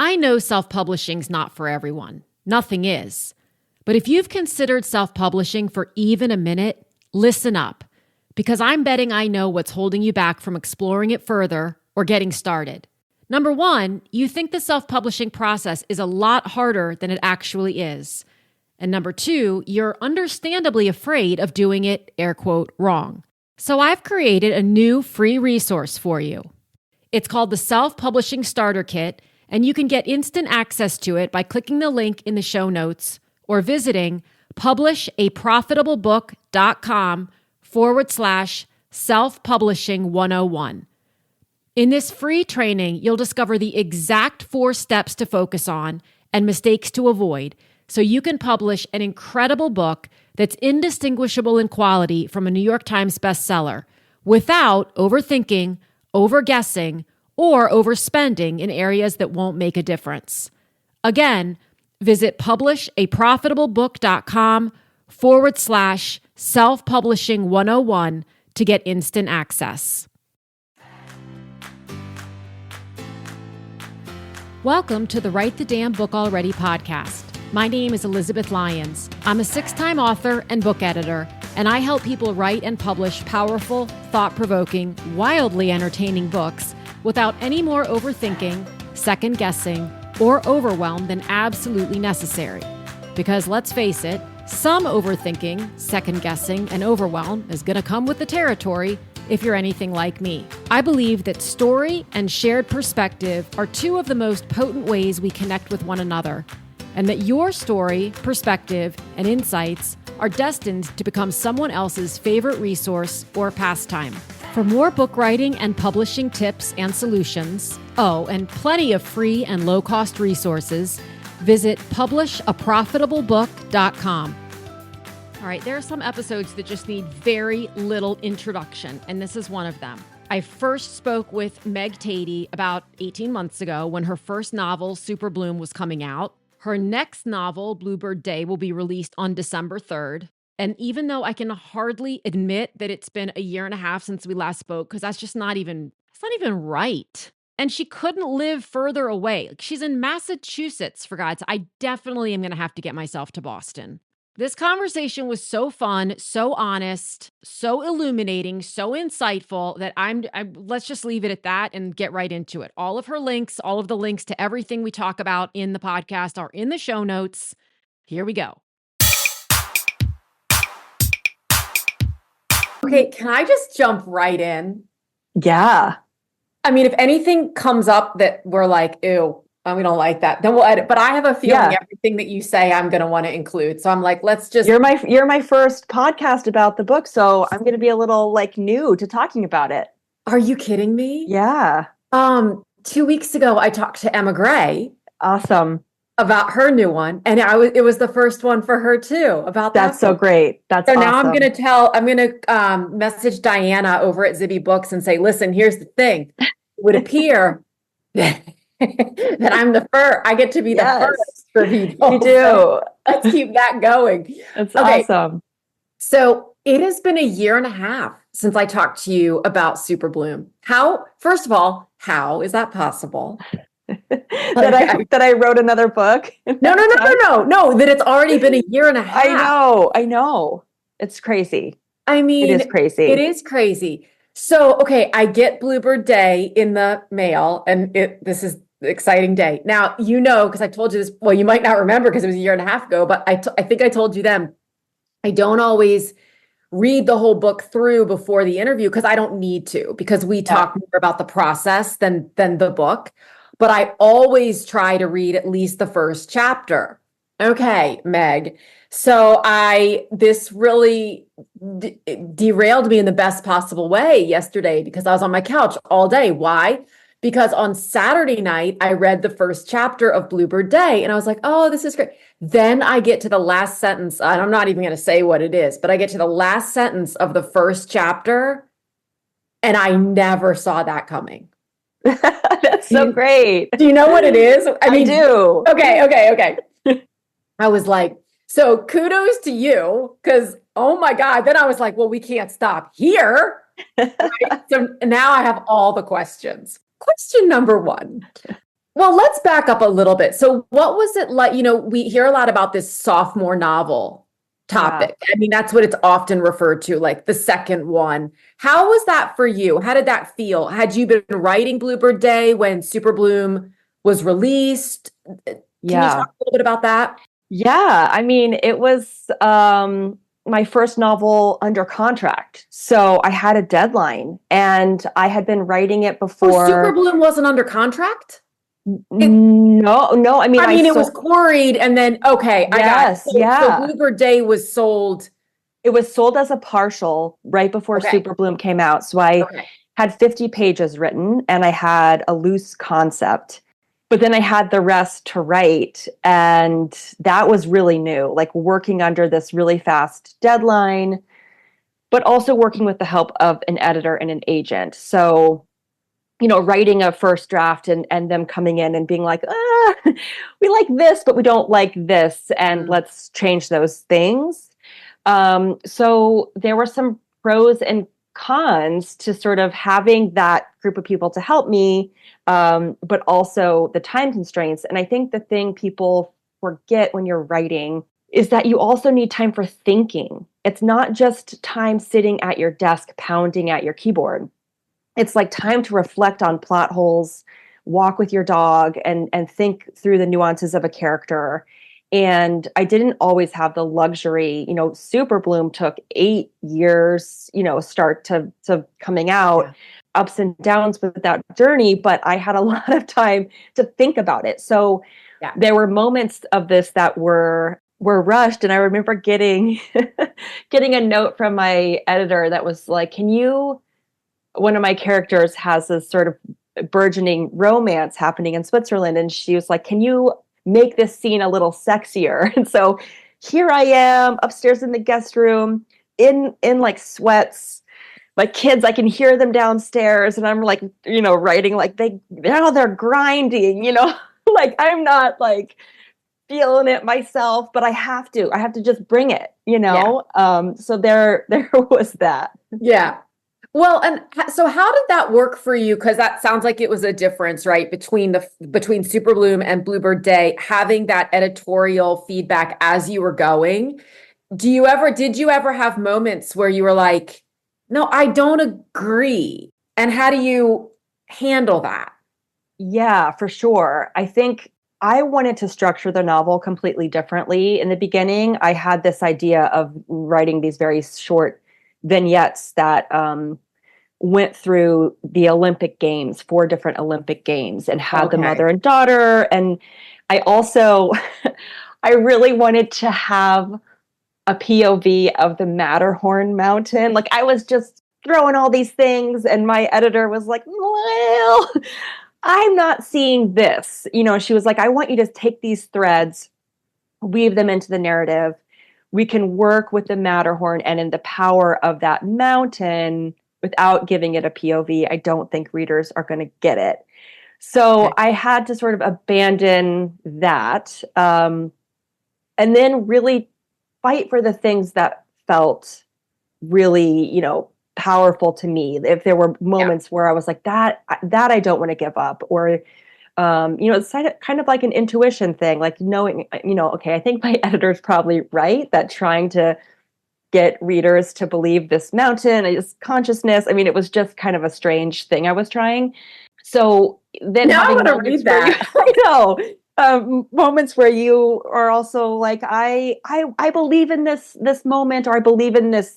I know self-publishing's not for everyone. Nothing is. But if you've considered self-publishing for even a minute, listen up, because I'm betting I know what's holding you back from exploring it further or getting started. Number one, you think the self-publishing process is a lot harder than it actually is. And number two, you're understandably afraid of doing it, air quote, wrong. So I've created a new free resource for you. It's called the Self-Publishing Starter Kit, and you can get instant access to it by clicking the link in the show notes or visiting publishaprofitablebook.com/self-publishing 101. In this free training, you'll discover the exact 4 steps to focus on and mistakes to avoid so you can publish an incredible book that's indistinguishable in quality from a New York Times bestseller without overthinking, overguessing, or overspending in areas that won't make a difference. Again, visit publishaprofitablebook.com/self-publishing 101 to get instant access. Welcome to the Write the Damn Book Already podcast. My name is Elizabeth Lyons. I'm a 6-time author and book editor, and I help people write and publish powerful, thought-provoking, wildly entertaining books without any more overthinking, second-guessing, or overwhelm than absolutely necessary. Because let's face it, some overthinking, second-guessing, and overwhelm is going to come with the territory if you're anything like me. I believe that story and shared perspective are 2 of the most potent ways we connect with one another, and that your story, perspective, and insights are destined to become someone else's favorite resource or pastime. For more book writing and publishing tips and solutions, and plenty of free and low-cost resources, visit publishaprofitablebook.com. All right, there are some episodes that just need very little introduction, and this is one of them. I first spoke with Meg Tatey about 18 months ago when her first novel, Super Bloom, was coming out. Her next novel, Bluebird Day, will be released on December 3rd. And even though I can hardly admit that it's been a year and a half since we last spoke, because that's not even right. And she couldn't live further away. Like, she's in Massachusetts, for God's sake. I definitely am going to have to get myself to Boston. This conversation was so fun, so honest, so illuminating, so insightful that let's just leave it at that and get right into it. All of her links, all of the links to everything we talk about in the podcast are in the show notes. Here we go. Okay, can I just jump right in? Yeah. I mean, if anything comes up that we're like, ew, we don't like that, then we'll edit. But I have a feeling everything that you say, I'm going to want to include. So I'm like, let's just. You're my first podcast about the book, so I'm going to be a little new to talking about it. Are you kidding me? Yeah. 2 weeks ago, I talked to Emma Gray. Awesome. About her new one, and it was the first one for her too. About that. That's so great. That's awesome. Now I'm going to message Diana over at Zibby Books and say, listen, here's the thing. It would appear that I'm the first. I get to be the first for people. You do. So let's keep that going. That's awesome. So it has been a year and a half since I talked to you about Super Bloom. First of all, how is that possible? that I wrote another book. No, that it's already been a year and a half. I know. It's crazy. I mean, it is crazy. It is crazy. So, okay, I get Bluebird Day in the mail, and this is the exciting day. Now, because I told you this, well, you might not remember because it was a year and a half ago, but I think I told you then, I don't always read the whole book through before the interview because I don't need to, because we talk more about the process than the book. But I always try to read at least the first chapter. Okay, Meg. So this really derailed me in the best possible way yesterday because I was on my couch all day. Why? Because on Saturday night, I read the first chapter of Bluebird Day and I was like, oh, this is great. Then I get to the last sentence. And I'm not even going to say what it is, but I get to the last sentence of the first chapter and I never saw that coming. That's so great. Do you know what it is? I do. Okay. I was like, so kudos to you, because, oh my God. Then I was like, well, we can't stop here. Right? So now I have all the questions. Question number 1. Well, let's back up a little bit. So, what was it like? We hear a lot about this sophomore novel Yeah. topic. I mean, that's what it's often referred to, like the second one. How was that for you? How did that feel? Had you been writing Bluebird Day when Super Bloom was released? Can you Yeah. talk a little bit about that? Yeah. I mean, it was my first novel under contract. So I had a deadline and I had been writing it Oh, Super before. Bloom wasn't under contract? It, No, no. I mean, I I mean, it was sold. quarried and then, okay, I got it. Yes. So Yeah. Bluebird Day was sold. It was sold as a partial right before Okay. Super Bloom came out. So I Okay. had 50 pages written and I had a loose concept, but then I had the rest to write. And that was really new, like working under this really fast deadline, but also working with the help of an editor and an agent. So, writing a first draft and them coming in and being like, we like this, but we don't like this. And Mm, let's change those things. So there were some pros and cons to sort of having that group of people to help me, but also the time constraints. And I think the thing people forget when you're writing is that you also need time for thinking. It's not just time sitting at your desk, pounding at your keyboard. It's like time to reflect on plot holes, walk with your dog, and think through the nuances of a character. And I didn't always have the luxury. Super Bloom took 8 years, start to coming out, yeah. ups and downs with that journey, but I had a lot of time to think about it. So Yeah. there were moments of this that were rushed, and I remember getting getting a note from my editor that was like, can you, one of my characters has this sort of burgeoning romance happening in Switzerland. And she was like, can you make this scene a little sexier? And so here I am upstairs in the guest room in like sweats. My kids, I can hear them downstairs, and I'm like, writing like they're grinding, like I'm not like feeling it myself, but I have to just bring it, Yeah. so there was that. Yeah. Well, and so how did that work for you? Because that sounds like it was a difference, right, between Super Bloom and Bluebird Day, having that editorial feedback as you were going. Did you ever have moments where you were like, no, I don't agree? And how do you handle that? Yeah, for sure. I think I wanted to structure the novel completely differently. In the beginning, I had this idea of writing these very short vignettes that went through the Olympic Games, 4 different Olympic Games, and had the Okay. mother and daughter. And I also, I really wanted to have a POV of the Matterhorn mountain. Like I was just throwing all these things, and my editor was like, well, I'm not seeing this. She was like, I want you to take these threads, weave them into the narrative. We can work with the Matterhorn and in the power of that mountain without giving it a POV. I don't think readers are going to get it. So Okay. I had to sort of abandon that, and then really fight for the things that felt really, powerful to me. If there were Yeah. moments where I was like, that I don't want to give up, or it's kind of like an intuition thing, like knowing, okay, I think my editor's probably right that trying to get readers to believe this mountain is consciousness. I mean, it was just kind of a strange thing I was trying. So then Now I having want to moments read where you, that. I know, moments where you are also like, I believe in this moment, or I believe in this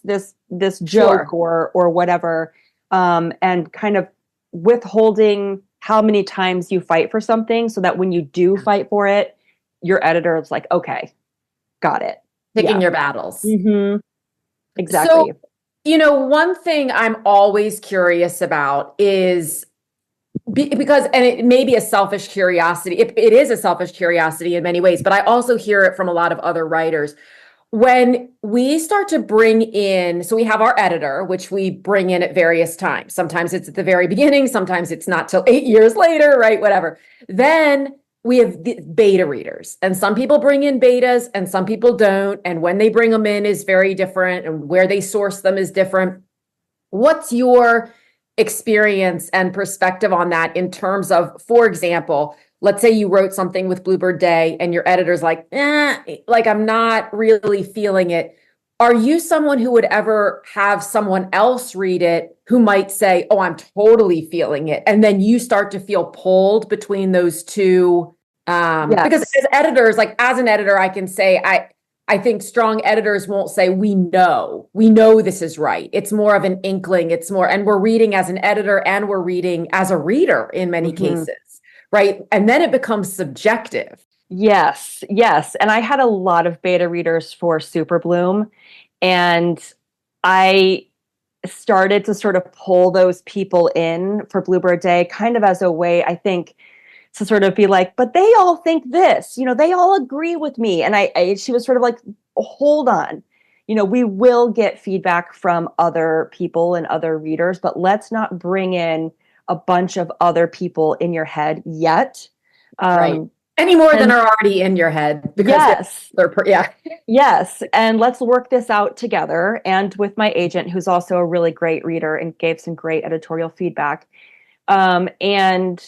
joke Sure. or whatever, and kind of withholding how many times you fight for something, so that when you do fight for it, your editor is like, okay, got it. Picking Yeah. your battles. Hmm. So, Exactly. one thing I'm always curious about is because, and it may be a selfish curiosity. It is a selfish curiosity in many ways, but I also hear it from a lot of other writers. When we start to bring in, so we have our editor, which we bring in at various times. Sometimes it's at the very beginning, sometimes it's not till 8 years later, right? Whatever. Then we have the beta readers, and some people bring in betas and some people don't. And when they bring them in is very different, and where they source them is different. What's your experience and perspective on that in terms of, for example, let's say you wrote something with Bluebird Day and your editor's like, like I'm not really feeling it. Are you someone who would ever have someone else read it who might say, oh, I'm totally feeling it? And then you start to feel pulled between those two. Because Yes. as editors, like as an editor, I can say, I think strong editors won't say, we know this is right. It's more of an inkling. It's more, and we're reading as an editor and we're reading as a reader in many Hmm. cases, right? And then it becomes subjective. Yes, yes. And I had a lot of beta readers for Super Bloom, and I started to sort of pull those people in for Bluebird Day, kind of as a way, I think, to sort of be like, but they all think this, they all agree with me. And she was sort of like, hold on, we will get feedback from other people and other readers, but let's not bring in a bunch of other people in your head yet. Right. Um, Any more than and are already in your head because yes, yeah. yes. And let's work this out together. And with my agent, who's also a really great reader and gave some great editorial feedback. And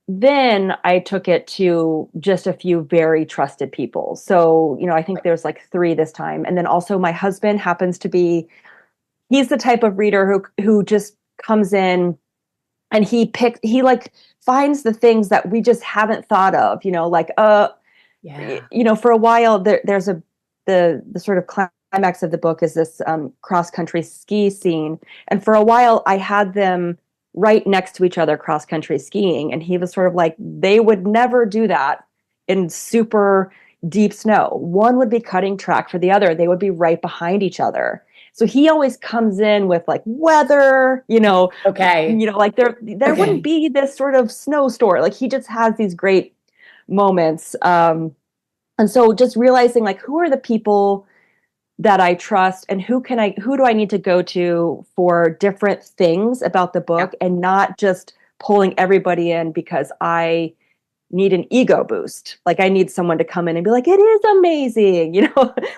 then I took it to just a few very trusted people. So, I think there's like 3 this time. And then also my husband happens to be, he's the type of reader who just comes in and he like finds the things that we just haven't thought of, like Yeah. for a while there's the sort of climax of the book is this cross country ski scene, and for a while I had them right next to each other cross country skiing, and he was sort of like, they would never do that in super deep snow. One would be cutting track for the other, they would be right behind each other. So he always comes in with like weather, Okay. like there wouldn't Okay. be this sort of snowstorm. Like he just has these great moments. And so just realizing like, who are the people that I trust, and who do I need to go to for different things about the Yeah. book, and not just pulling everybody in because I need an ego boost. Like I need someone to come in and be like, it is amazing,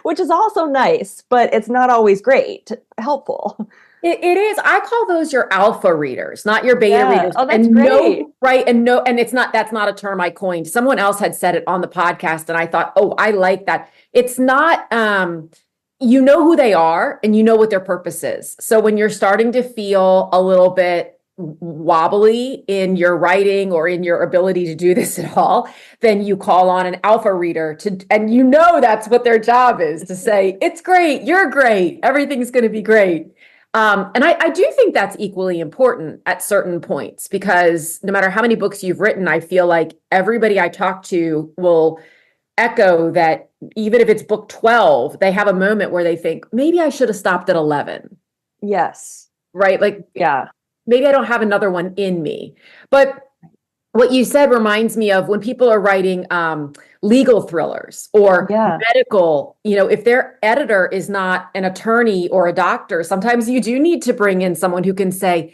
which is also nice, but it's not always great, helpful. It is. I call those your alpha readers, not your beta Yeah. readers. Oh, that's And great. no, right. And no, and that's not a term I coined. Someone else had said it on the podcast, and I thought, oh, I like that. It's not, you know who they are and you know what their purpose is. So when you're starting to feel a little bit wobbly in your writing or in your ability to do this at all, then you call on an alpha reader and that's what their job is, to say, it's great, you're great, everything's going to be great. And I do think that's equally important at certain points, because no matter how many books you've written, I feel like everybody I talk to will echo that even if it's book 12, they have a moment where they think, maybe I should have stopped at 11, Yes. right? Like Yeah. maybe I don't have another one in me. But what you said reminds me of when people are writing legal thrillers or Yeah. medical, if their editor is not an attorney or a doctor, sometimes you do need to bring in someone who can say,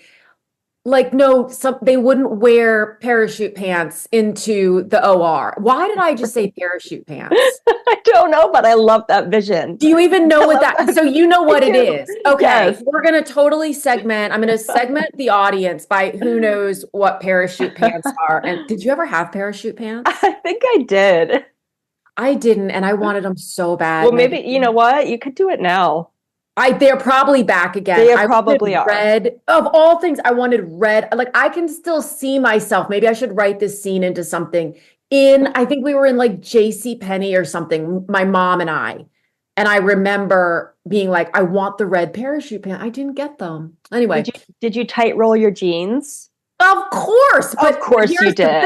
like, no, they wouldn't wear parachute pants into the OR. Why did I just say parachute pants? I don't know, but I love that vision. Do you even know I what love that? that. So you know I what it do. is. Okay, Yes. we're gonna totally segment. I'm gonna segment the audience by who knows what parachute pants are. And did you ever have parachute pants? I think I did. I didn't, and I wanted them so bad, Well, maybe, Megan. you know what? You could do it now. They're probably back again. They I probably wanted are. red, of all things, I wanted red. Like I can still see myself. Maybe I should write this scene into something. I think we were in like J.C. Penney or something, my mom and I. And I remember being like, I want the red parachute pants. I didn't get them. Did Anyway, you tight roll your jeans? of course, Of but course you here's the did.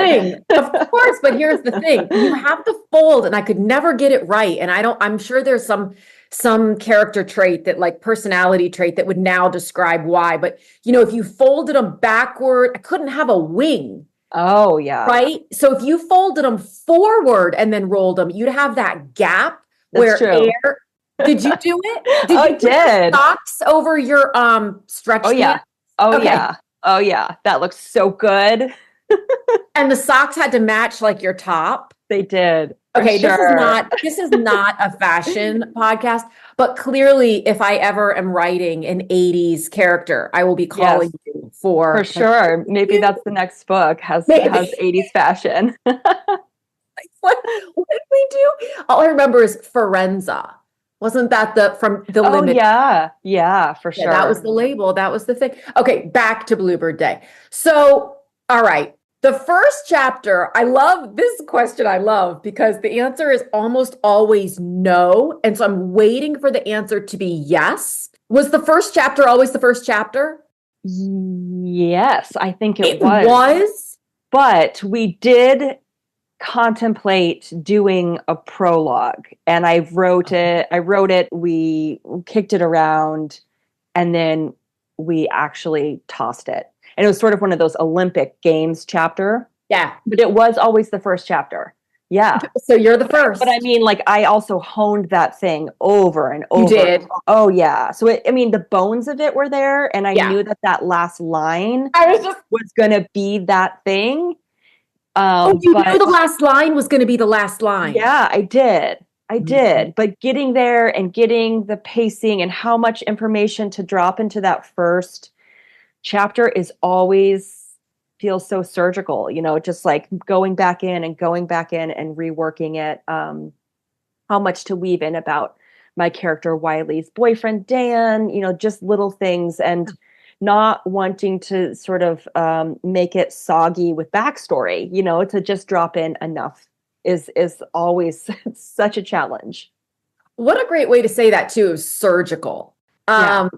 thing. Of course, but here's the thing. You have to fold, and I could never get it right. And I'm sure there's some character trait, that like personality trait, that would now describe why. But if you folded them backward, I couldn't have a wing, Oh, yeah. right? So if you folded them forward and then rolled them, you'd have that gap That's where true. air. Did you do it? Did I you put your did. socks over your Oh, stretch yeah. pants? Oh, Okay. yeah. Oh, yeah. That looks so good. And the socks had to match like your top. They did. For Okay, sure. this is not a fashion podcast, but clearly if I ever am writing an 80s character, I will be Yes, calling you for for like sure. Maybe that's the next book has maybe 80s fashion. what did we do? All I remember is Forenza. Wasn't that the from the Oh limit? yeah. Yeah, for Yeah, that was sure. the label. That was the thing. Okay, back to Bluebird Day. So, all right. The first chapter, I love this question. I love because the answer is almost always no. And so I'm waiting for the answer to be yes. Was the first chapter always the first chapter? Yes, I think it It was. was. But we did contemplate doing a prologue, and I wrote it, we kicked it around, and then we actually tossed it. And it was sort of one of those Olympic Games chapter, Yeah. but it was always the first chapter. Yeah. So you're the But I first. mean, like, I also honed that thing over and You over. did. Oh, yeah. So, I mean, the bones of it were there. And I Yeah. knew that that last line I was just, was going to be that thing. oh, you knew But the last line was going to be the last line. yeah, I did. I Mhm. did. But getting there and getting the pacing and how much information to drop into that first chapter is always feels so surgical, just like going back in and going back in and reworking it. How much to weave in about my character Wiley's boyfriend Dan, just little things, and not wanting to sort of make it soggy with backstory, to just drop in enough is always such a challenge. What a great way to say that too, is surgical. Yeah. Um,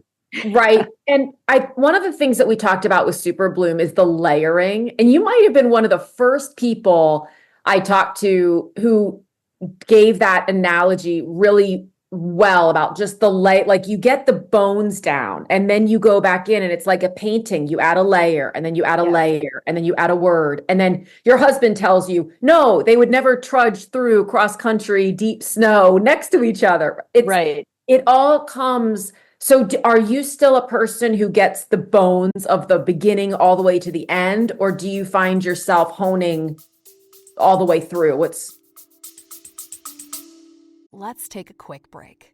right. And I one of the things that we talked about with Super Bloom is the layering. And you might have been one of the first people I talked to who gave that analogy really well about just the like you get the bones down and then you go back in and it's like a painting. You add a layer and then you add a Yes. layer and then you add a word. And then your husband tells you, no, they would never trudge through cross country, deep snow next to each other. Right. It all comes. So are you still a person who gets the bones of the beginning all the way to the end, or do you find yourself honing all the way through? Let's take a quick break.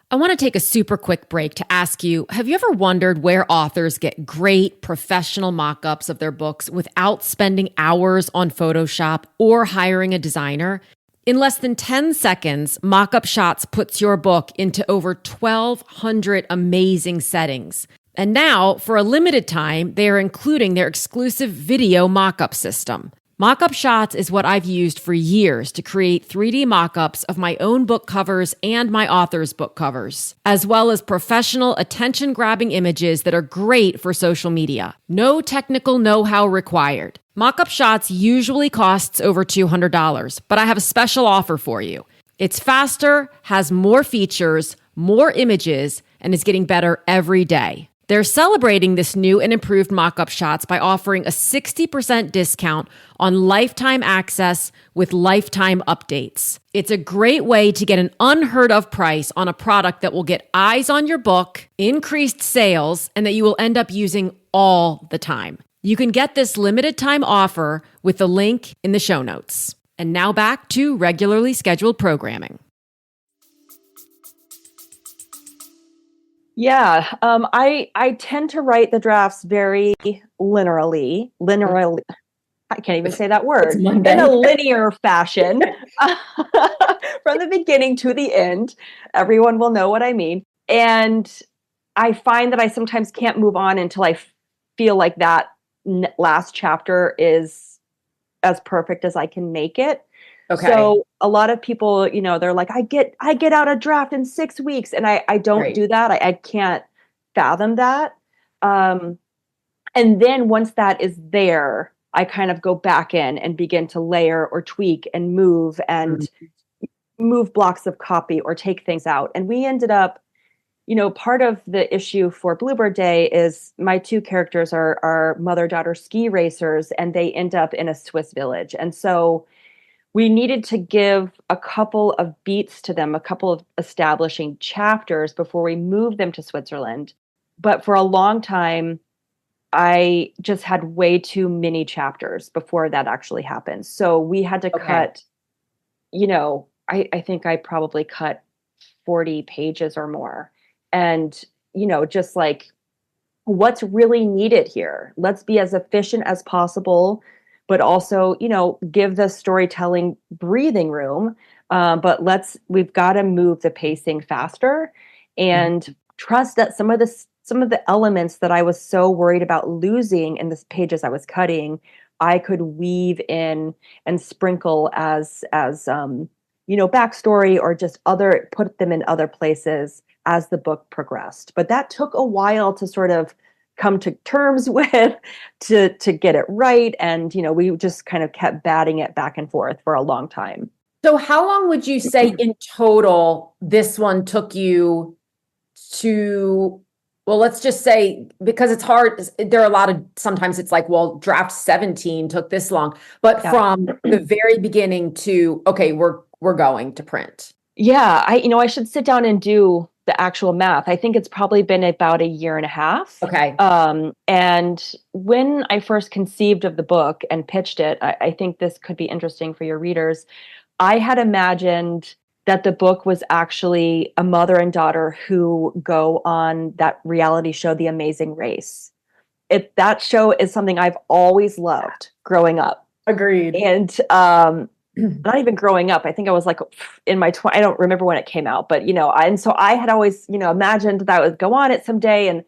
I want to take a super quick break to ask you, have you ever wondered where authors get great professional mock-ups of their books without spending hours on Photoshop or hiring a designer? In less than 10 seconds, Mockup Shots puts your book into over 1,200 amazing settings. And now, for a limited time, they are including their exclusive video mockup system. Mockup Shots is what I've used for years to create 3D mockups of my own book covers and my author's book covers, as well as professional attention-grabbing images that are great for social media. No technical know-how required. Mockup Shots usually costs over $200, but I have a special offer for you. It's faster, has more features, more images, and is getting better every day. They're celebrating this new and improved Mockup Shots by offering a 60% discount on lifetime access with lifetime updates. It's a great way to get an unheard of price on a product that will get eyes on your book, increased sales, and that you will end up using all the time. You can get this limited time offer with the link in the show notes. And now back to regularly scheduled programming. Yeah, I tend to write the drafts very linearly. I can't even say that It's word. In a Monday. linear fashion, from the beginning to the end. Everyone will know what I mean. And I find that I sometimes can't move on until I feel like that last chapter is as perfect as I can make it. Okay. So a lot of people, they're like, I get out a draft in 6 weeks, and I don't Right. do that. I can't fathom that. Um, and then once that is there, I kind of go back in and begin to layer or tweak and move blocks of copy or take things out. And we ended up, part of the issue for Bluebird Day is my two characters are mother-daughter ski racers, and they end up in a Swiss village. And so we needed to give a couple of beats to them, a couple of establishing chapters before we moved them to Switzerland. But for a long time, I just had way too many chapters before that actually happened. So we had to Okay. cut I think I probably cut 40 pages or more. And, just like, what's really needed here? Let's be as efficient as possible, but also, give the storytelling breathing room. But we've got to move the pacing faster and trust that some of the elements that I was so worried about losing in the pages I was cutting, I could weave in and sprinkle as backstory, or just put them in other places as the book progressed. But that took a while to sort of come to terms with, to get it right. And, we just kind of kept batting it back and forth for a long time. So how long would you say in total this one took you to, well, let's just say, because it's hard, there are a lot of, sometimes it's like, well, draft 17 took this long, but Yeah. from the very beginning to, okay, we're going to print. Yeah, I should sit down and do the actual math. I think it's probably been about a year and a half. Okay. And when I first conceived of the book and pitched it, I think this could be interesting for your readers. I had imagined that the book was actually a mother and daughter who go on that reality show, The Amazing Race. That show is something I've always loved growing up. Agreed. And not even growing up. I think I was like in my 20s. I don't remember when it came out, but and so I had always, imagined that I would go on it someday. And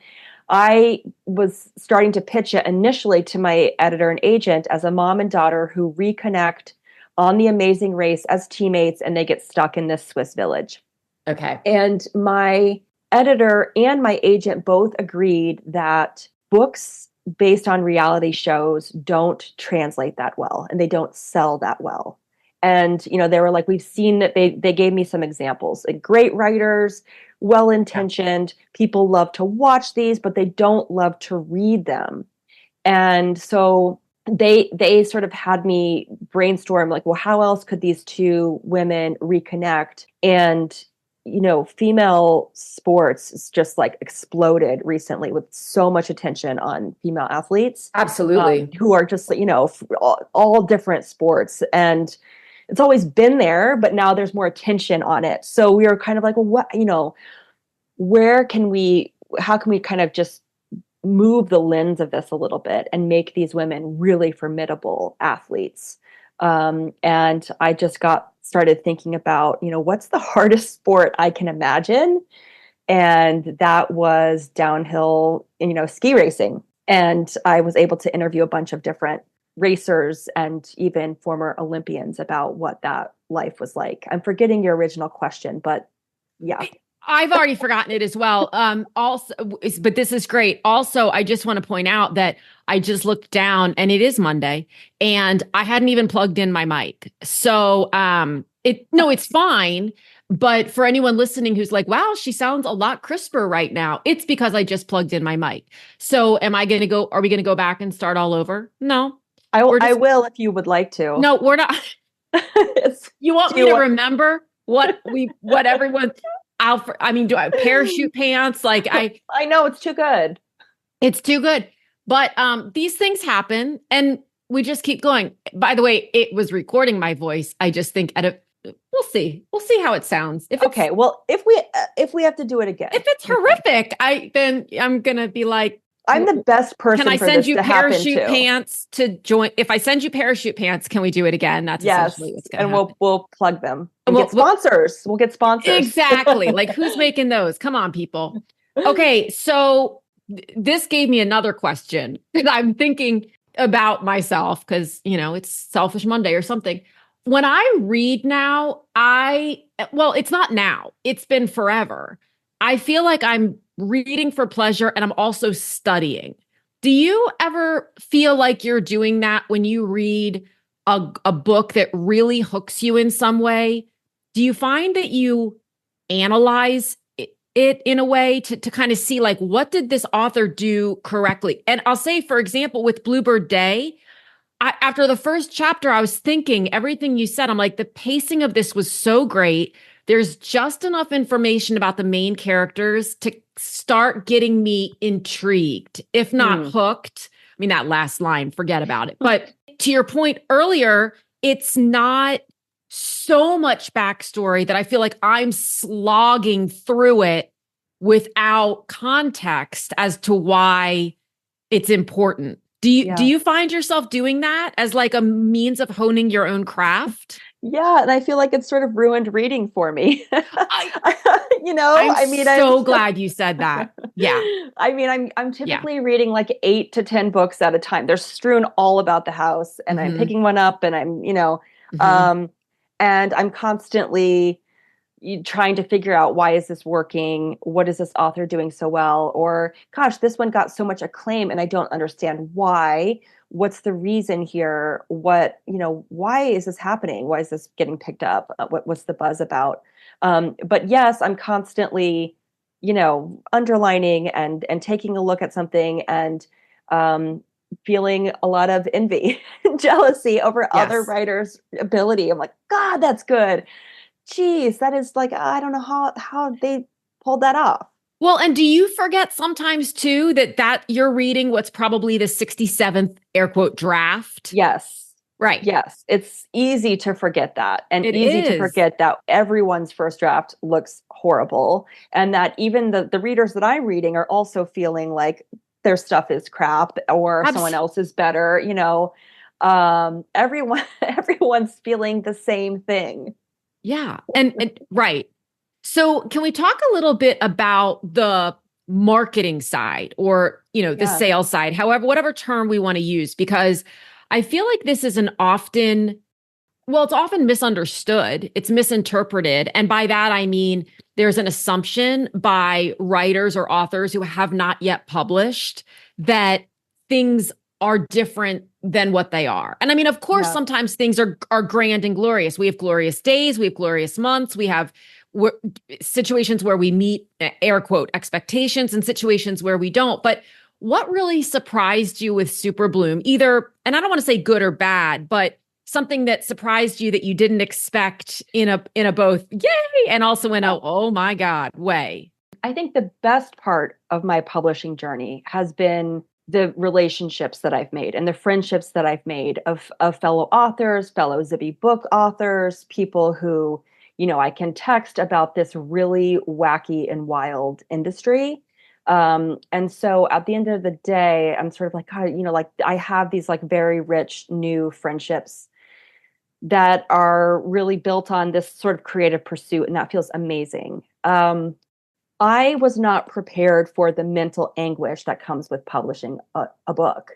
I was starting to pitch it initially to my editor and agent as a mom and daughter who reconnect on The Amazing Race as teammates, and they get stuck in this Swiss village. Okay. And my editor and my agent both agreed that books based on reality shows don't translate that well, and they don't sell that well. And, they were like, we've seen that they gave me some examples, like great writers, well-intentioned, people love to watch these, but they don't love to read them. And so they sort of had me brainstorm, like, well, how else could these two women reconnect? And, female sports is just like exploded recently with so much attention on female athletes. Absolutely. Who are just, all different sports. And it's always been there, but now there's more attention on it. So we were kind of like, well, how can we kind of just move the lens of this a little bit and make these women really formidable athletes? And I just started thinking about, what's the hardest sport I can imagine? And that was downhill, ski racing. And I was able to interview a bunch of different racers and even former Olympians about what that life was like. I'm forgetting your original question, but yeah. I've already forgotten it as well. Also, but this is great. Also, I just want to point out that I just looked down and it is Monday and I hadn't even plugged in my mic. So, it's fine. But for anyone listening who's like, wow, she sounds a lot crisper right now, it's because I just plugged in my mic. So are we going to go back and start all over? No. I will if you would like to. No, we're not. You want me to remember what everyone, do I parachute pants? Like I know it's too good. It's too good. But these things happen and we just keep going. By the way, it was recording my voice. I just think we'll see how it sounds. Okay. Well, if we have to do it again, if it's horrific, then I'm going to be like, I'm the best person. Can I send you parachute pants to join? If I send you parachute pants, can we do it again? That's essentially what's going to happen. And we'll plug them and get sponsors. We'll get sponsors. Exactly. Like who's making those? Come on, people. Okay. So this gave me another question because I'm thinking about myself because, it's Selfish Monday or something. When I read now, it's not now. It's been forever. I feel like I'm reading for pleasure and I'm also studying. Do you ever feel like you're doing that when you read a book that really hooks you in some way? Do you find that you analyze it in a way to kind of see like, what did this author do correctly? And I'll say, for example, with Bluebird Day, after the first chapter, I was thinking everything you said. I'm like, the pacing of this was so great. There's just enough information about the main characters to start getting me intrigued, if not hooked. I mean, that last line, forget about it. But to your point earlier, it's not so much backstory that I feel like I'm slogging through it without context as to why it's important. Do Yeah. you find yourself doing that as like a means of honing your own craft? Yeah, and I feel like it's sort of ruined reading for me. I I'm I mean, I'm so glad you said that. Yeah. I mean, I'm Yeah. typically reading like 8 to 10 books at a time. They're strewn all about the house, and I'm Hmm. picking one up, and Hmm. um, and I'm constantly trying to figure out, why is this working? What is this author doing so well? Or gosh, this one got so much acclaim and I don't understand why. What's the reason here? Why is this happening? Why is this getting picked up? What's the buzz about? But yes, I'm constantly, underlining and taking a look at something, and um, feeling a lot of envy and jealousy over other Yes. writers' ability. I'm like, God, that's good. Geez, that is like, I don't know how they pulled that off. Well, and do you forget sometimes too that you're reading what's probably the 67th air quote draft? Yes. Right. Yes. It's easy to forget that, and It easy to is. forget that everyone's first draft looks horrible, and that even the readers that I'm reading are also feeling like their stuff is crap or someone Abs- else is better, everyone everyone's feeling the same thing. yeah. And right. So, can we talk a little bit about the marketing side or, the Yeah. sales side, however, whatever term we want to use, because I feel like this is it's often misunderstood, it's misinterpreted. And by that, I mean, there's an assumption by writers or authors who have not yet published that things are different than what they are. And I mean, of course, Yeah. sometimes things are grand and glorious. We have glorious days, we have glorious months, we have w- situations where we meet air quote expectations and situations where we don't. But what really surprised you with Super Bloom? Either, and I don't want to say good or bad, but something that surprised you that you didn't expect in a both yay and also in a oh my god way. I think the best part of my publishing journey has been the relationships that I've made and the friendships that I've made of fellow authors, fellow Zibby book authors, people who, I can text about this really wacky and wild industry. And so at the end of the day, I'm sort of like, God, like I have these like very rich new friendships that are really built on this sort of creative pursuit, and that feels amazing. I was not prepared for the mental anguish that comes with publishing a book.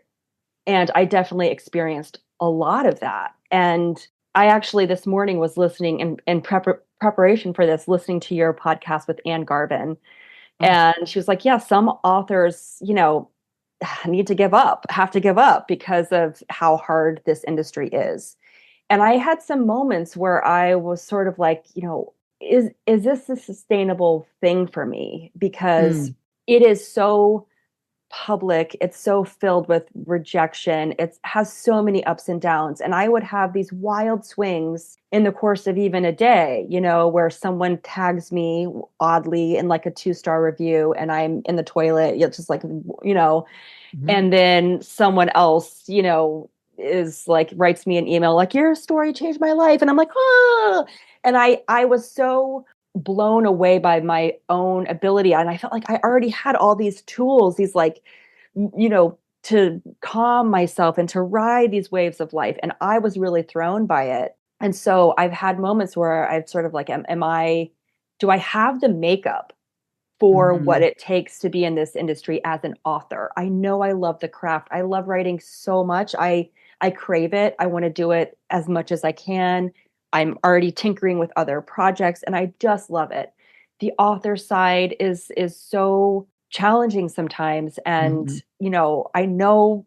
And I definitely experienced a lot of that. And I actually this morning was listening in preparation for this, listening to your podcast with Anne Garvin. Oh, And she was like, yeah, some authors, need to give up, have to give up because of how hard this industry is. And I had some moments where I was sort of like, is this a sustainable thing for me? Because mm, it is so public, it's so filled with rejection, it has so many ups and downs. And I would have these wild swings in the course of even a day, where someone tags me oddly in like a 2-star review and I'm in the toilet, just like, mhm. and then someone else, is like writes me an email like, your story changed my life, and I'm like, ah. And I was so blown away by my own ability, and I felt like I already had all these tools, these like, to calm myself and to ride these waves of life, and I was really thrown by it. And so I've had moments where I've sort of like, do I have the makeup for what Mhm. it takes to be in this industry as an author? I know I love the craft. I love writing so much. I crave it. I want to do it as much as I can. I'm already tinkering with other projects and I just love it. The author side is so challenging sometimes, and Mhm. I know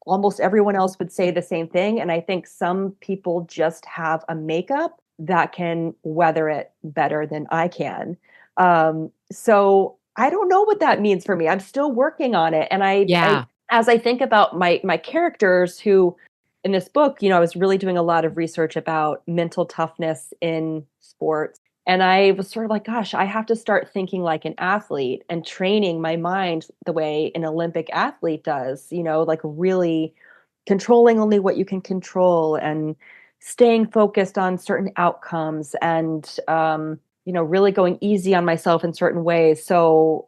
almost everyone else would say the same thing, and I think some people just have a makeup that can weather it better than I can. So I don't know what that means for me. I'm still working on it. And I Yeah. as I think about my characters who in this book, I was really doing a lot of research about mental toughness in sports. And I was sort of like, gosh, I have to start thinking like an athlete and training my mind the way an Olympic athlete does, like really controlling only what you can control and staying focused on certain outcomes and, really going easy on myself in certain ways. So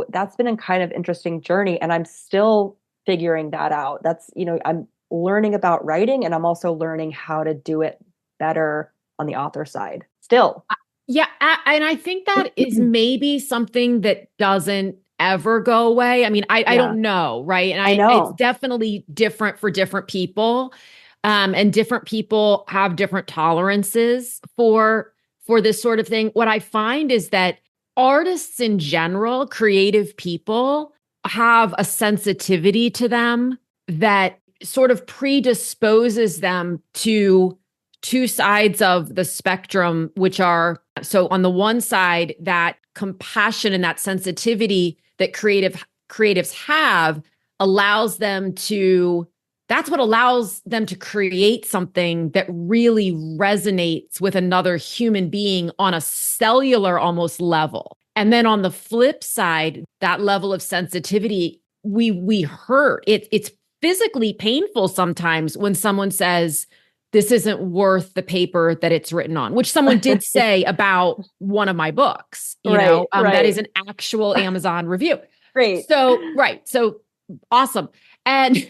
that's been a kind of interesting journey, and I'm still figuring that out. I'm learning about writing, and I'm also learning how to do it better on the author side still. Yeah, and I think that is maybe something that doesn't ever go away. I mean, I Yeah. don't know, right? And I it's know. definitely different for different people. And different people have different tolerances for this sort of thing. What I find is that artists in general, creative people, have a sensitivity to them that sort of predisposes them to two sides of the spectrum, which are, so on the one side, that compassion and that sensitivity that creatives have allows them to, that's what allows them to create something that really resonates with another human being on a cellular almost level. And then on the flip side, that level of sensitivity, we hurt. It's physically painful sometimes when someone says, this isn't worth the paper that it's written on, which someone did say about one of my books, Right. that is an actual Amazon review. Great. So awesome. And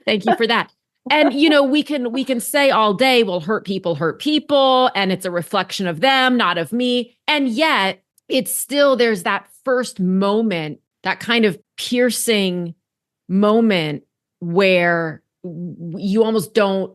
thank you for that. And, we can say all day, well, hurt people, and it's a reflection of them, not of me. And yet it's still, there's that first moment, that kind of piercing moment where you almost don't,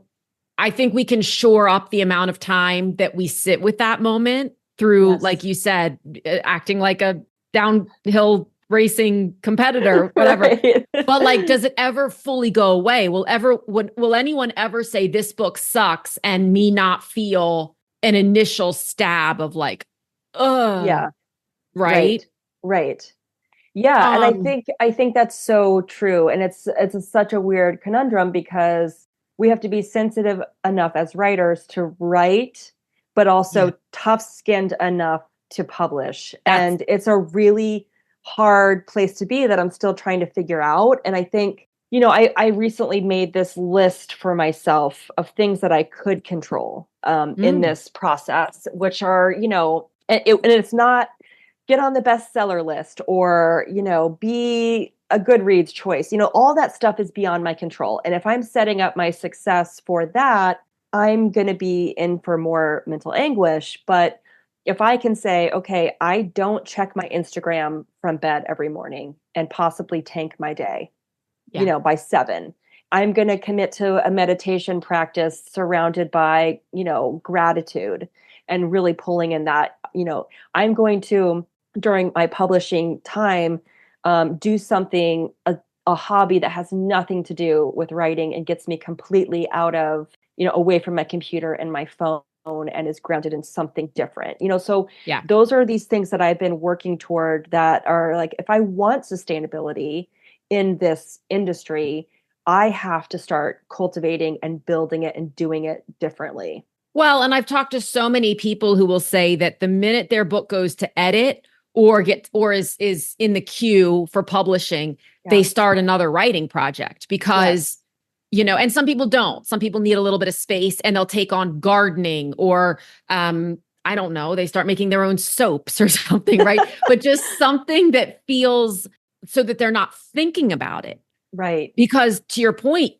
I think we can shore up the amount of time that we sit with that moment through, Yes. like you said, acting like a downhill racing competitor, whatever. Right. But like, does it ever fully go away? Will anyone ever say this book sucks and me not feel an initial stab of like, Yeah. right? Right. Yeah. And I think that's so true. And it's such a weird conundrum because we have to be sensitive enough as writers to write, but also tough-skinned enough to publish. And it's a really hard place to be that I'm still trying to figure out. And I think, I recently made this list for myself of things that I could control in this process, which are, and it's not get on the bestseller list or, be a Goodreads choice. All that stuff is beyond my control. And if I'm setting up my success for that, I'm going to be in for more mental anguish. But if I can say, okay, I don't check my Instagram from bed every morning and possibly tank my day, by 7, I'm going to commit to a meditation practice surrounded by, gratitude and really pulling in that, I'm going to, during my publishing time, do something, a hobby that has nothing to do with writing and gets me completely out of, away from my computer and my phone and is grounded in something different. So those are these things that I've been working toward that are like, if I want sustainability in this industry, I have to start cultivating and building it and doing it differently. Well, and I've talked to so many people who will say that the minute their book goes to edit or is in the queue for publishing, they start another writing project because, and some people don't. Some people need a little bit of space and they'll take on gardening or I don't know, they start making their own soaps or something, right? But just something that feels so that they're not thinking about it. Right. Because to your point,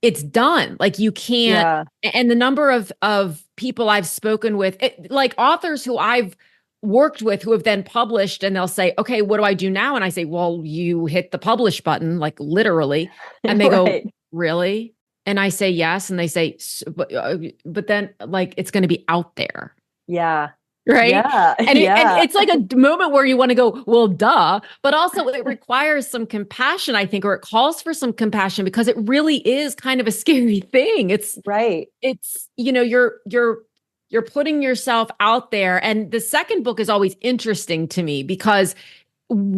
it's done. Like you can't, and the number of people I've spoken with, like authors who I've worked with who have then published and they'll say, okay, what do I do now? And I say, well, you hit the publish button, like literally. And they go, really? And I say, yes. And they say, but then like, it's going to be out there. Yeah. Right. Yeah. And it's like a moment where you want to go, well, duh. But also it requires some compassion, I think, or it calls for some compassion because it really is kind of a scary thing. It's right. It's, you're putting yourself out there. And the second book is always interesting to me because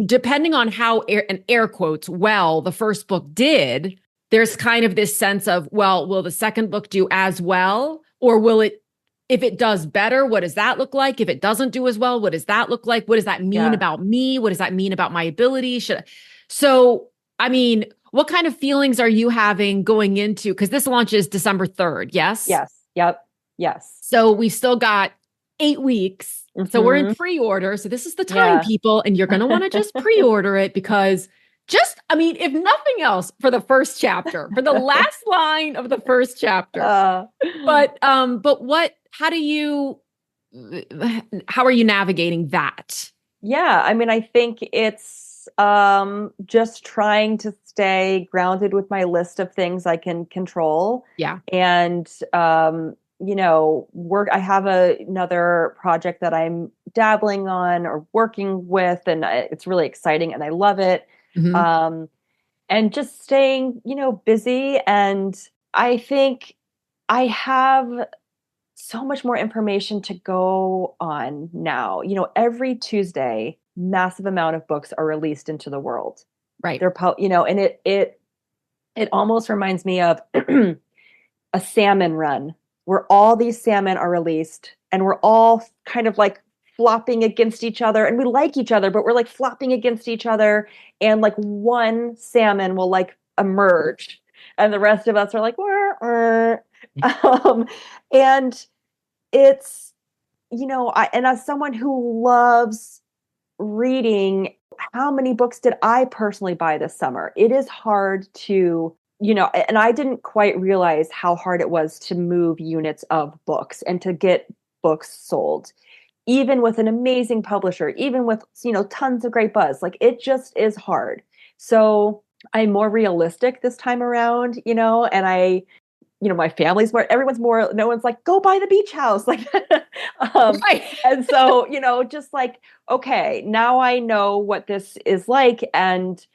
depending on how air quotes, well, the first book did, there's kind of this sense of, well, will the second book do as well? Or will it, if it does better, what does that look like? If it doesn't do as well, what does that look like? What does that mean about me? What does that mean about my ability? So, I mean, what kind of feelings are you having going into, because this launches December 3rd, yes? Yes. Yep. Yes. So we still got 8 weeks. So we're in Mhm. pre-order. So this is the time, Yeah. people, and you're going to want to just pre-order it because I mean, if nothing else, for the first chapter, for the last line of the first chapter. Uh, But how are you navigating that? yeah, I mean, I think it's just trying to stay grounded with my list of things I can control. Yeah. And work. I have another project that I'm dabbling on or working with, and it's really exciting and I love it. Mhm. Um, and just staying, busy. And I think I have so much more information to go on now. Every Tuesday, massive amount of books are released into the world. Right. And it almost reminds me of a salmon run where all these salmon are released and we're all kind of like flopping against each other, and we like each other, but we're like flopping against each other, and like one salmon will like emerge and the rest of us are like, "Wah, wah." And it's, and as someone who loves reading, how many books did I personally buy this summer? It is hard to, and I didn't quite realize how hard it was to move units of books and to get books sold, even with an amazing publisher, even with, tons of great buzz. Like, it just is hard. So I'm more realistic this time around, and my family's everyone's more, no one's like, go buy the beach house. Like, Right. and so, just like, okay, now I know what this is like. And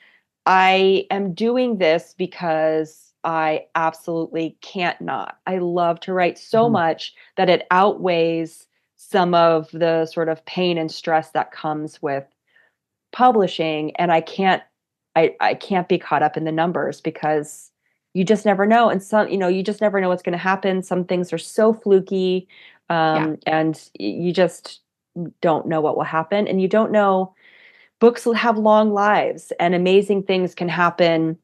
I am doing this because I absolutely can't not. I love to write so Mhm. much that it outweighs some of the sort of pain and stress that comes with publishing. And I can't be caught up in the numbers because you just never know. And you just never know what's going to happen. Some things are so fluky, Yeah. and you just don't know what will happen. And you don't know, books will have long lives and amazing things can happen,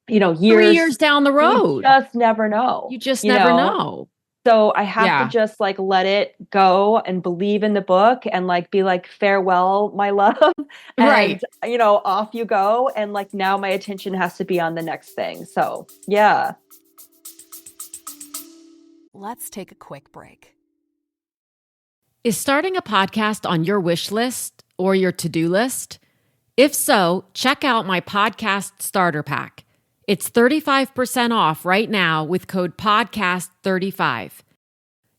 3 years. years down the You road. just never know, You just never know. so I have to Yeah. just like let it go and believe in the book and like be like, farewell, my love. And, Right. off you go. And like now my attention has to be on the next thing. So yeah. Let's take a quick break. Is starting a podcast on your wish list or your to-do list? If so, check out my podcast starter pack. It's 35% off right now with code PODCAST35.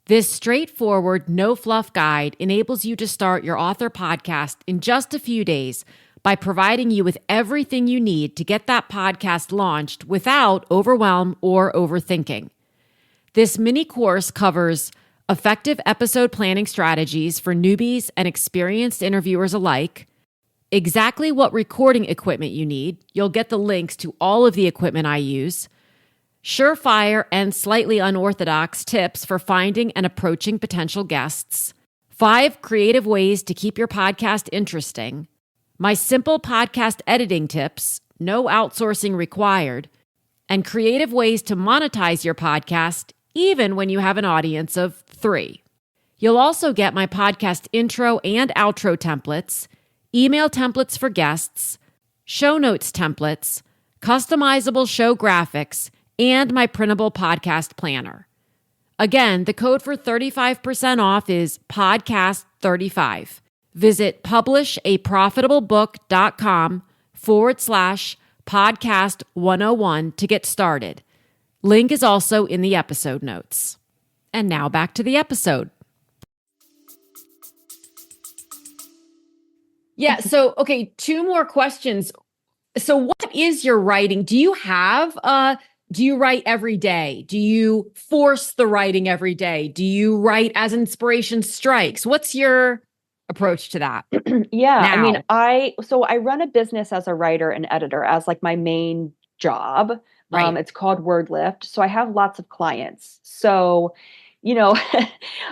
This straightforward, no fluff guide enables you to start your author podcast in just a few days by providing you with everything you need to get that podcast launched without overwhelm or overthinking. This mini course covers effective episode planning strategies for newbies and experienced interviewers alike, exactly what recording equipment you need. You'll get the links to all of the equipment I use, surefire and slightly unorthodox tips for finding and approaching potential guests, 5 creative ways to keep your podcast interesting, my simple podcast editing tips, no outsourcing required, and creative ways to monetize your podcast even when you have an audience of 3. You'll also get my podcast intro and outro templates, email templates for guests, show notes templates, customizable show graphics, and my printable podcast planner. Again, the code for 35% off is podcast35. Visit publishaprofitablebook.com/podcast 101 to get started. Link is also in the episode notes. And now back to the episode. Yeah. So, okay, 2 more questions. So what is your writing? Do you write every day? Do you force the writing every day? Do you write as inspiration strikes? What's your approach to that Yeah. I mean, now? I run a business as a writer and editor as like my main job. Right. It's called WordLift. So I have lots of clients. So, you know,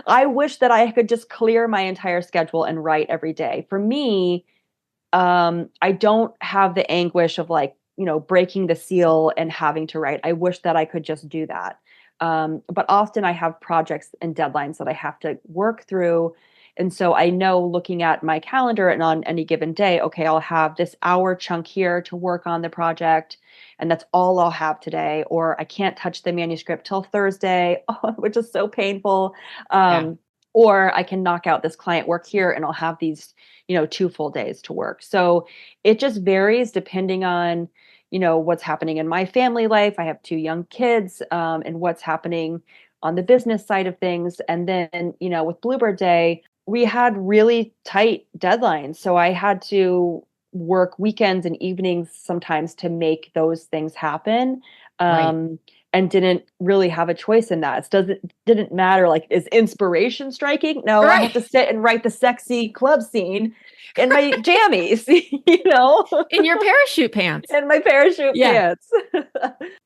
I wish that I could just clear my entire schedule and write every day. For me, I don't have the anguish of like, breaking the seal and having to write. I wish that I could just do that. But often I have projects and deadlines that I have to work through. And so I know looking at my calendar and on any given day, okay, I'll have this hour chunk here to work on the project, and that's all I'll have today. Or I can't touch the manuscript till Thursday, which is so painful. Yeah. Or I can knock out this client work here and I'll have these, 2 full days to work. So it just varies depending on, what's happening in my family life. I have 2 young kids, and what's happening on the business side of things. And then, with Bluebird Day, we had really tight deadlines. So I had to work weekends and evenings sometimes to make those things happen. Right. And didn't really have a choice in that. Didn't matter, like, is inspiration striking? No, I have Right. to sit and write the sexy club scene in my jammies, you know, In your parachute pants. in my parachute Yeah. pants.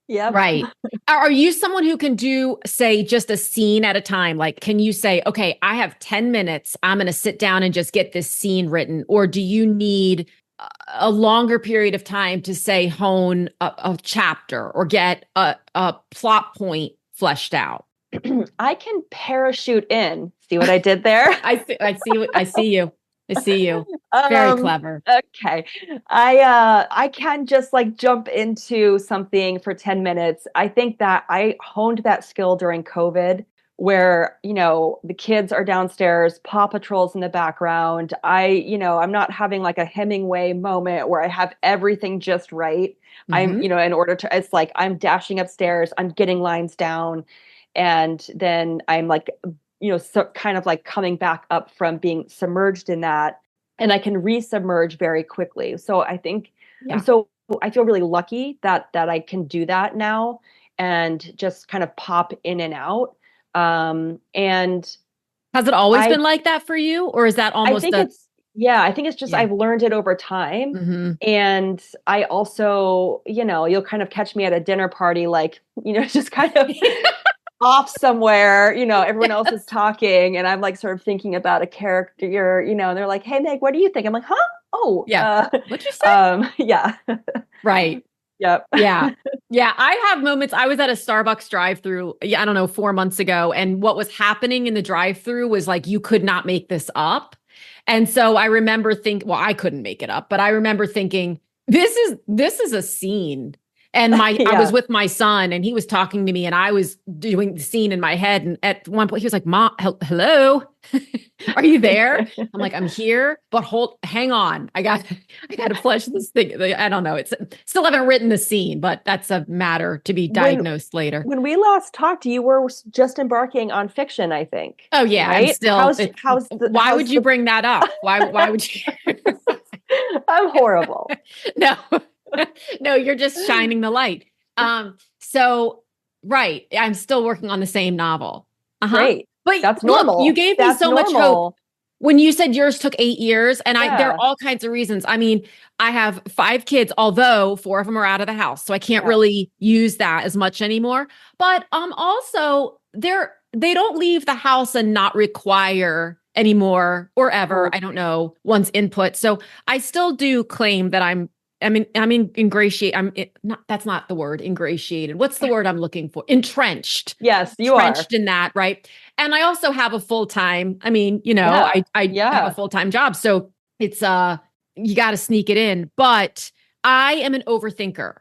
Yep. Right. Are you someone who can do, say, just a scene at a time? Like, can you say, okay, I have 10 minutes. I'm going to sit down and just get this scene written? Or do you need a longer period of time to, say, hone a chapter or get a plot point fleshed out? I can parachute in. See what I did there? I see you. I see you. Very clever. Okay. I can just like jump into something for 10 minutes. I think that I honed that skill during COVID where, the kids are downstairs, Paw Patrol's in the background. I'm not having like a Hemingway moment where I have everything just right. I'm, Mhm. in order to, it's like I'm dashing upstairs, I'm getting lines down, and then I'm like, so kind of like coming back up from being submerged in that, and I can resubmerge very quickly. So I think Yeah. I feel really lucky that I can do that now and just kind of pop in and out. And Has it always I been like that for you? Or is that I almost think a, it's yeah, I think it's just yeah. I've learned it over time. Mhm. And I also, you'll kind of catch me at a dinner party, like, just kind of off somewhere, everyone else is talking and I'm like sort of thinking about a character, and they're like, "Hey Meg, what do you think?" I'm like, "Huh? Oh, Yeah. What'd you say? Yeah. Right. Yep. Yeah. Yeah. I have moments. I was at a Starbucks drive-through, yeah, I don't know, 4 months ago. And what was happening in the drive-through was like, you could not make this up. And so I remember well, I couldn't make it up, but I remember thinking, this is a scene. And I was Yeah. with my son and he was talking to me and I was doing the scene in my head. And at one point he was like, "Mom, hello, are you there?" I'm like, "I'm here, but hang on. I got to flesh this thing." I don't know. It's still haven't written the scene, but that's a matter to be When diagnosed later. when we last talked, you were just embarking on fiction, I think. Oh yeah, I'm Right? still. Why would How's you the bring that up? Why would you? I'm horrible. No, no, you're just shining the light. So right, I'm still working on the same novel. Uh-huh. Great. But That's look, you normal. gave me That's so much hope normal. when you said yours took 8 years, and there Yeah. are all kinds of reasons. I mean, I have 5 kids, although 4 of them are out of the house, so I can't Yeah. really use that as much anymore. But also they don't leave the house and not require anymore or ever, I don't know, one's input. So I still do claim that I'm ingratiated. Not, that's not the word, ingratiated. What's the word I'm looking for? Entrenched. Yes, you are. Entrenched in that, right? And I also have a full-time, Yeah. I have a full-time job. So it's you got to sneak it in. But I am an overthinker.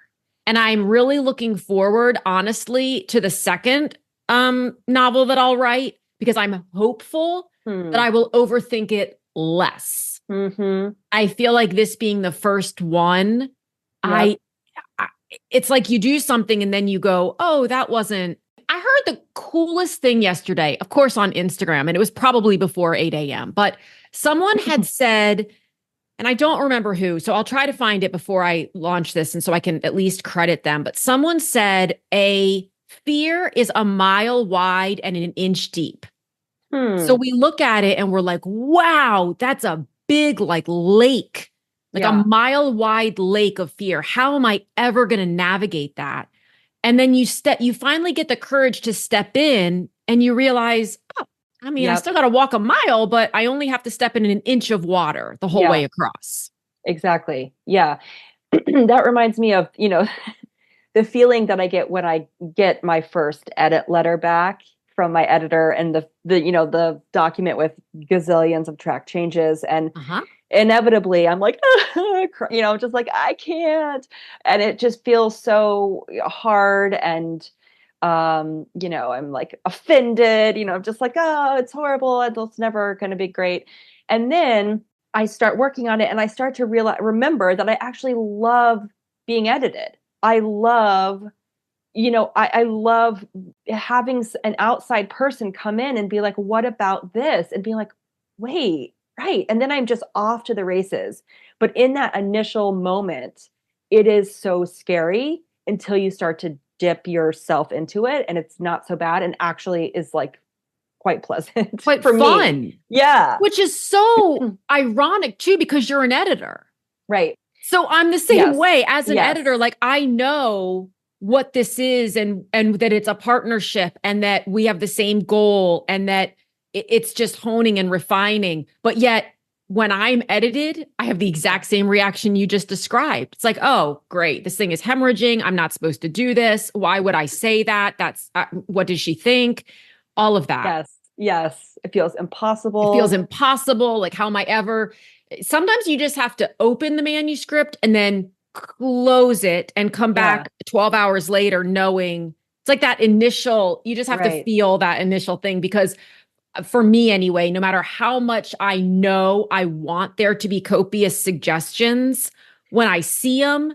And I'm really looking forward, honestly, to the second novel that I'll write because I'm hopeful that I will overthink it less. Mm-hmm. I feel like this being the first one, Yep. it's like you do something and then you go, "Oh, that wasn't." I heard the coolest thing yesterday, of course, on Instagram, and it was probably before 8 a.m., but someone had said, and I don't remember who, so I'll try to find it before I launch this, and so I can at least credit them. But someone said, "A fear is a mile wide and an inch deep." So we look at it and we're like, wow, that's a big like lake, like a mile wide lake of fear. How am I ever going to navigate that? And then you finally get the courage to step in and you realize, oh, I still got to walk a mile, but I only have to step in an inch of water the whole way across. Exactly. Yeah. That reminds me of, the feeling that I get when I get my first edit letter back from my editor and the document with gazillions of track changes, and Uh-huh. inevitably I'm like, just like, I can't. And it just feels so hard. And, I'm like offended, I'm just like, oh, it's horrible. It's never going to be great. And then I start working on it and I start to remember that I actually love being edited. I love, I love having an outside person come in and be like, what about this? And be like, wait, right. And then I'm just off to the races. But in that initial moment, it is so scary until you start to dip yourself into it. And it's not so bad and actually is like quite pleasant Quite for fun. me. Yeah. Which is so ironic too, because you're an editor. Right. So I'm the same Yes. way as an Yes. editor. Like I know what this is and that it's a partnership and that we have the same goal and that it's just honing and refining. But yet when I'm edited, I have the exact same reaction you just described. It's like, oh, great. This thing is hemorrhaging. I'm not supposed to do this. Why would I say that? That's what does she think? All of that. Yes. Yes. It feels impossible. It feels impossible. Like, how am I ever? Sometimes you just have to open the manuscript and then close it and come back 12 hours later knowing it's like that initial, you just have to feel that initial thing. Because for me anyway, no matter how much I know I want there to be copious suggestions, when I see them,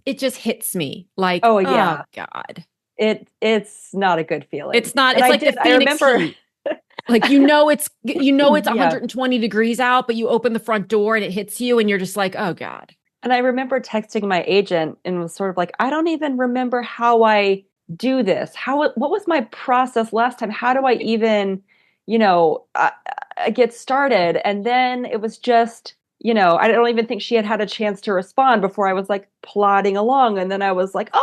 it just hits me like, oh yeah, God. It's not a good feeling. It's not, it's like the Phoenix heat. Like, it's 120 degrees out, but you open the front door and it hits you and you're just like, oh God. And I remember texting my agent and was sort of like, I don't even remember how I do this. What was my process last time? How do I even, get started? And then it was just, I don't even think she had a chance to respond before I was like plodding along. And then I was like, and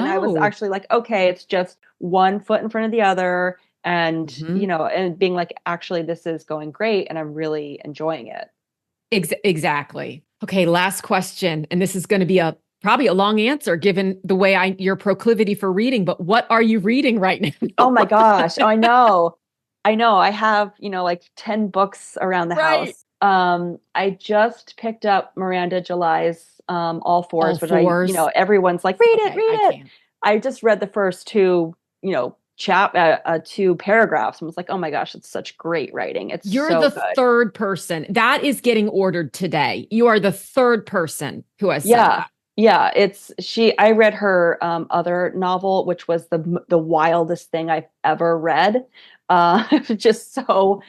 I was actually like, okay, it's just one foot in front of the other. And, and being like, actually, this is going great. And I'm really enjoying it. Exactly. Okay. Last question. And this is going to be probably a long answer given the way your proclivity for reading, but what are you reading right now? Oh my gosh. I know. I have, like 10 books around the house. I just picked up Miranda July's All Fours, which everyone's like, read it. I just read the first two, two paragraphs and was like, oh my gosh, it's such great writing. You're so the good. Third person that is getting ordered today. You are the third person who has said that. Yeah, I read her other novel, which was the wildest thing I've ever read. Just so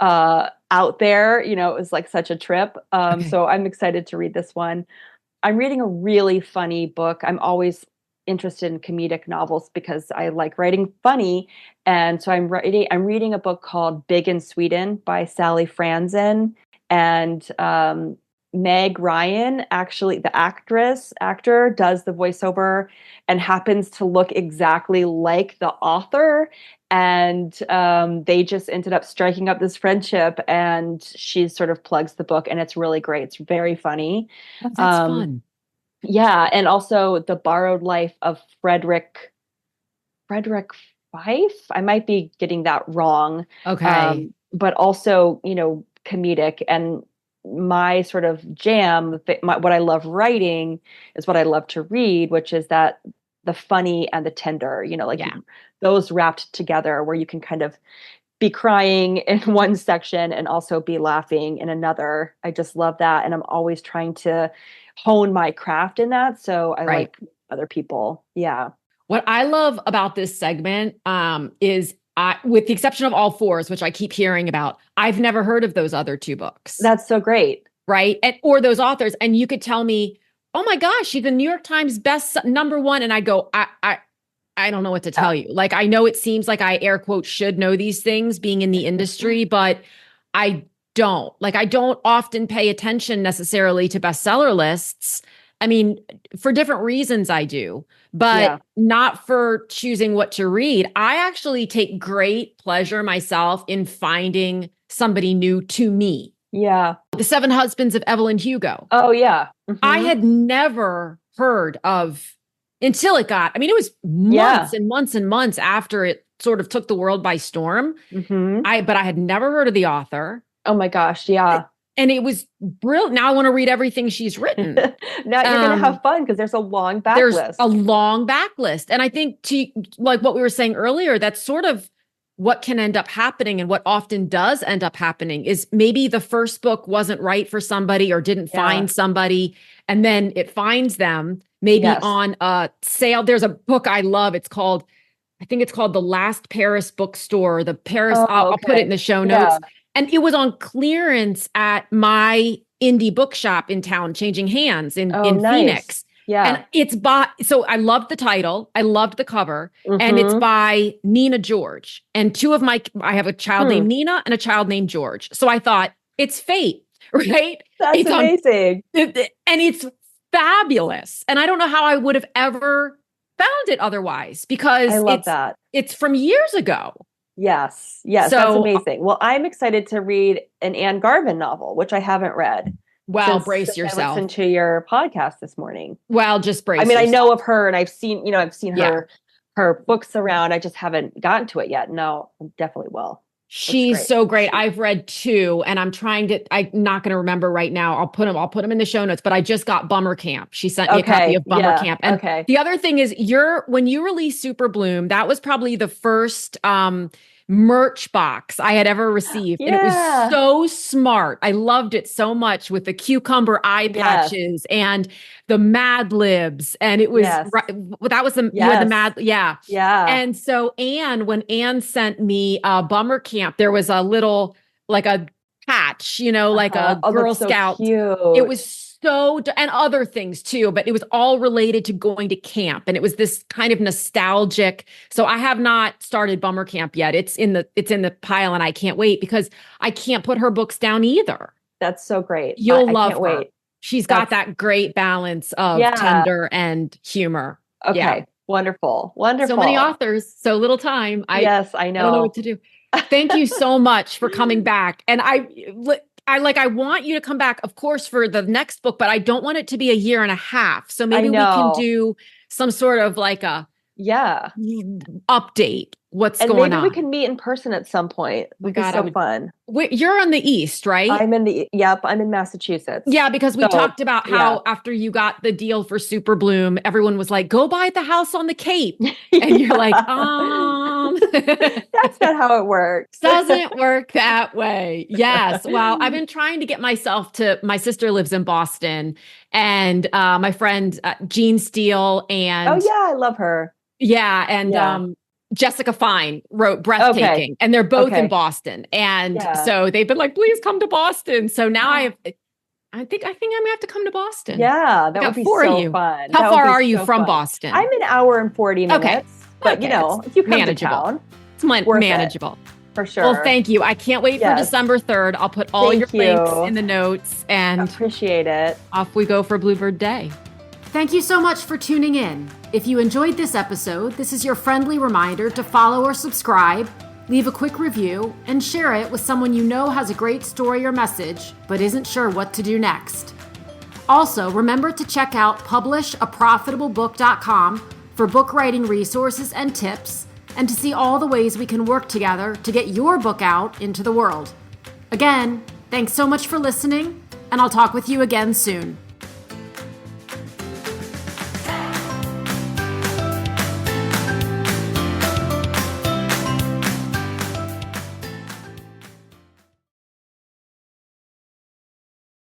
out there, it was like such a trip. So I'm excited to read this one. I'm reading a really funny book. I'm always interested in comedic novels because I like writing funny. And so I'm reading a book called Big in Sweden by Sally Franzen. And Meg Ryan, actually the actor, does the voiceover and happens to look exactly like the author. And they just ended up striking up this friendship, and she sort of plugs the book, and it's really great. It's very funny. That's fun. Yeah, and also The Borrowed Life of Frederick Fife. I might be getting that wrong. Okay. But also, comedic. And my sort of jam, what I love writing is what I love to read, which is that the funny and the tender, those wrapped together where you can kind of be crying in one section and also be laughing in another. I just love that. And I'm always trying to hone my craft in that. So I like other people. Yeah. What I love about this segment is with the exception of All Fours, which I keep hearing about, I've never heard of those other two books. That's so great. Right. Or those authors. And you could tell me, oh my gosh, she's the New York Times best #1. And I go, I don't know what to tell you. Like, I know it seems like I air quote should know these things being in the industry, but I don't. Like, I don't often pay attention necessarily to bestseller lists. I mean, for different reasons I do, but not for choosing what to read. I actually take great pleasure myself in finding somebody new to me. Yeah. The Seven Husbands of Evelyn Hugo. Oh, yeah. Mm-hmm. I had never heard of until it got, I mean, it was months and months and months after it sort of took the world by storm. But I had never heard of the author. Oh my gosh. Yeah. And it was brilliant. Now I want to read everything she's written. Now you're going to have fun because there's a long backlist. There's a long backlist. And I think like what we were saying earlier, that's sort of what can end up happening, and what often does end up happening is maybe the first book wasn't right for somebody or didn't find somebody, and then it finds them maybe on a sale. There's a book I love. I think it's called The Last Paris Bookstore. The Paris, I'll put it in the show notes. And it was on clearance at my indie bookshop in town, Changing Hands in Phoenix. And it's so I loved the title. I loved the cover. And it's by Nina George. And I have a child named Nina and a child named George. So I thought, it's fate, right? That's amazing. And it's fabulous. And I don't know how I would have ever found it otherwise, because I love that. It's from years ago. Yes. Yes. So, that's amazing. Well, I'm excited to read an Anne Garvin novel, which I haven't read. Well, brace yourself. I listened to your podcast this morning. Well, just brace yourself. I know of her, and I've seen her books around. I just haven't gotten to it yet. No, I definitely will. She's so great. I've read 2, and I'm not going to remember right now. I'll put them in the show notes, but I just got Bummer Camp. She sent me a copy of Bummer Camp. And the other thing is when you released Super Bloom, that was probably the first, merch box I had ever received. And it was so smart. I loved it so much, with the cucumber eye patches and the Mad Libs. And it was, that was you had the Mad. Yeah. And so when Anne sent me Bummer Camp, there was a little, like a patch, like a Girl Scout. So it was and other things too, but it was all related to going to camp. And it was this kind of nostalgic. So I have not started Bummer Camp yet. It's in the pile, and I can't wait, because I can't put her books down either. That's so great. You'll I love can't her. Wait. She's got that great balance of tender and humor. Okay. Yeah. Wonderful. So many authors, so little time. I know. I don't know what to do. Thank you so much for coming back. And I want you to come back, of course, for the next book, but I don't want it to be a year and a half. So maybe we can do some sort of like a update. What's going on? Maybe we can meet in person at some point. It'd be so fun. You're on the East, right? I'm in Massachusetts. Yeah, because we talked about how after you got the deal for Super Bloom, everyone was like, go buy the house on the Cape. And you're like, That's not how it works. Doesn't work that way. Yes. Well, I've been trying to get myself my sister lives in Boston, and my friend Jean Steele and I love her. Yeah. And Jessica Fine wrote Breathtaking, and they're both in Boston. And so they've been like, please come to Boston. So now I think I'm gonna have to come to Boston. Yeah, that would be so fun. How far are you from Boston? I'm an hour and 40 minutes. Okay. But if you come to town, it's manageable. For sure. Well, thank you. I can't wait for December 3rd. I'll put all your links in the notes, and appreciate it. Off we go for Bluebird Day. Thank you so much for tuning in. If you enjoyed this episode, this is your friendly reminder to follow or subscribe, leave a quick review, and share it with someone you know has a great story or message, but isn't sure what to do next. Also, remember to check out publishaprofitablebook.com for book writing resources and tips, and to see all the ways we can work together to get your book out into the world. Again, thanks so much for listening, and I'll talk with you again soon.